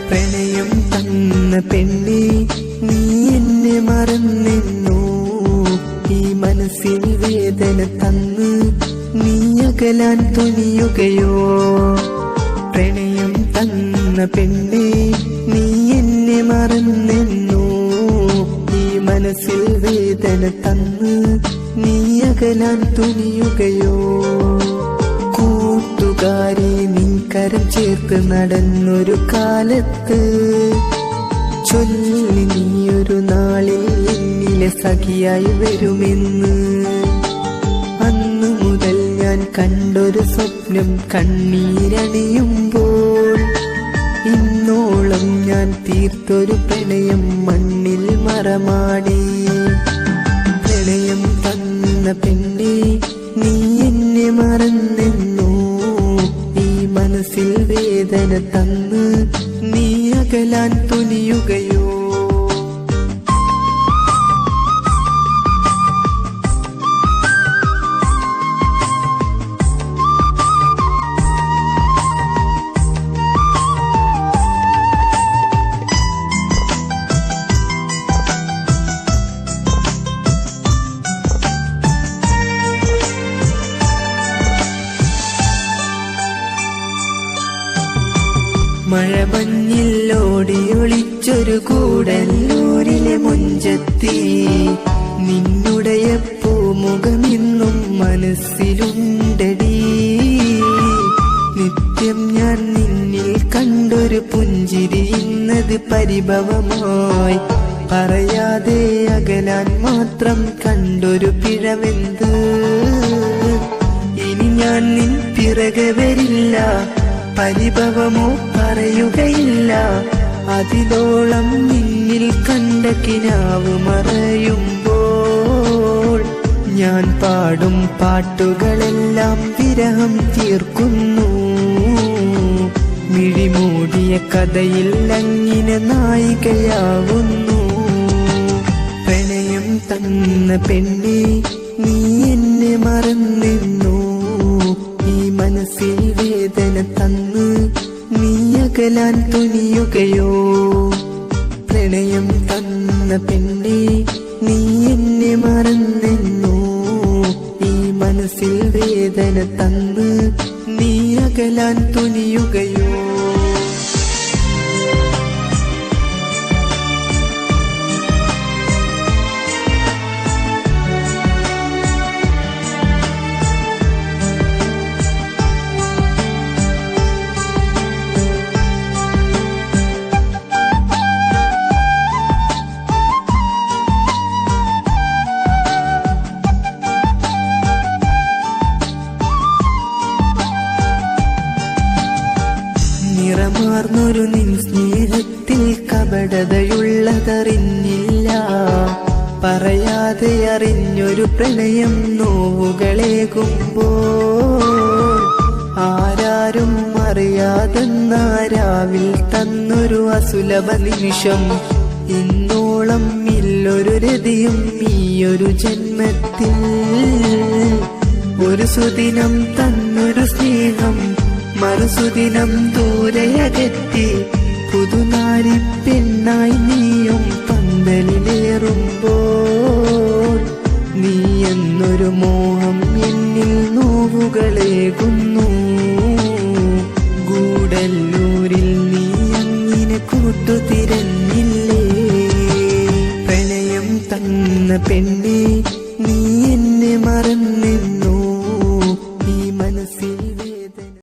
പ്രണയം തന്ന പെണ്ണേ നീ എന്നെ മറന്നെന്നോ, ഈ മനസ്സിൽ വേദന തന്ന് നീ അകലാൻ തുനിയുകയോ. പ്രണയം തന്ന പെണ്ണേ നീ എന്നെ മറന്നെന്നോ, ഈ മനസ്സിൽ വേദന തന്ന് നീ അകലാൻ തുനിയുകയോ. കൂട്ടുകാരെ നിൻ കരം ചേർത്ത് നടന്നൊരു കാലത്ത് ചൊല്ലി നീയൊരു നാളിൽ എന്നിലെ സഖിയായി വരുമെന്ന്. അന്നു മുതൽ ഞാൻ കണ്ടൊരു സ്വപ്നം കണ്ണീരണിയുമ്പോൾ, ഇന്നോളം ഞാൻ തീർത്തൊരു പ്രണയം മണ്ണിൽ മറമാടി. പ്രണയം തന്ന പെണ്ണേ നീ എന്നെ മറന്നെന്നോ, ഈ മനസ്സിൽ വേദന തന്ന് നീ അകലാൻ തുനിയുകയോ. മഴമഞ്ഞിൽ ഓടിയൊളിച്ചൊരു കൂടല്ലൂരിലെ മുഞ്ചത്തി, നിന്നുடைய പൂമുഖമെന്നും മനസ്സിലുണ്ടടി. നിത്യം ഞാൻ നിന്നിൽ കണ്ടൊരു പുഞ്ചിരി ഇന്നത് പരിഭവമായി, പറയാതെ അകലാൻ മാത്രം കണ്ടൊരു പിഴവെന്ത്. ഇനി ഞാൻ നിൻ പിറകെ വരില്ല, പരിഭവമോ പറയുകയില്ല. അതിലോളം നിന്നിൽ കണ്ട കിനാവ് മറയുമ്പോൾ, ഞാൻ പാടും പാട്ടുകളെല്ലാം വിരഹം തീർക്കുന്നു. മിഴിമൂടിയ കഥയിൽ അങ്ങിനെ നായികയാവുന്നു. പ്രണയം തന്ന പെണ്ണേ നീ എന്നെ മറന്നെന്നോ, ഈ മനസ്സിൽ വേദന തന്ന് നീ അകലാൻ തുനിയുകയോ. പ്രണയം തന്ന പെണ്ണേ നീ എന്നെ മറന്നെന്നോ, ഈ മനസ്സിൽ വേദന തന്ന് നീ അകലാൻ തുനിയുകയോ. നിറമാർന്നൊരു നിൻ സ്നേഹത്തിൽ കപടതയുള്ളതറിഞ്ഞില്ല, പറയാതെ അറിഞ്ഞൊരു പ്രണയം നോവുകളേകുമ്പോൾ, ആരാരും അറിയാതെന്നാരാവിൽ തന്നൊരു അസുലഭ നിമിഷം. ഇന്നോളം ഇല്ലൊരു രതിയും ഈയൊരു ജന്മത്തിൽ, ഒരു സുദിനം തന്നൊരു സ്നേഹം മറുസുദിനം ദൂരയകറ്റി. പുതുനാരി പെണ്ണായി നീയും പന്തലിലേറുമ്പോൾ, നീ എന്നൊരു മോഹം എന്നിൽ നോവുകളേകുന്നു. ഗൂഡല്ലൂരിൽ നീ അങ്ങിനെ കൂട്ടുതിരഞ്ഞില്ലേ. പ്രണയം തന്ന പെണ്ണേ നീ എന്നെ മറന്ന്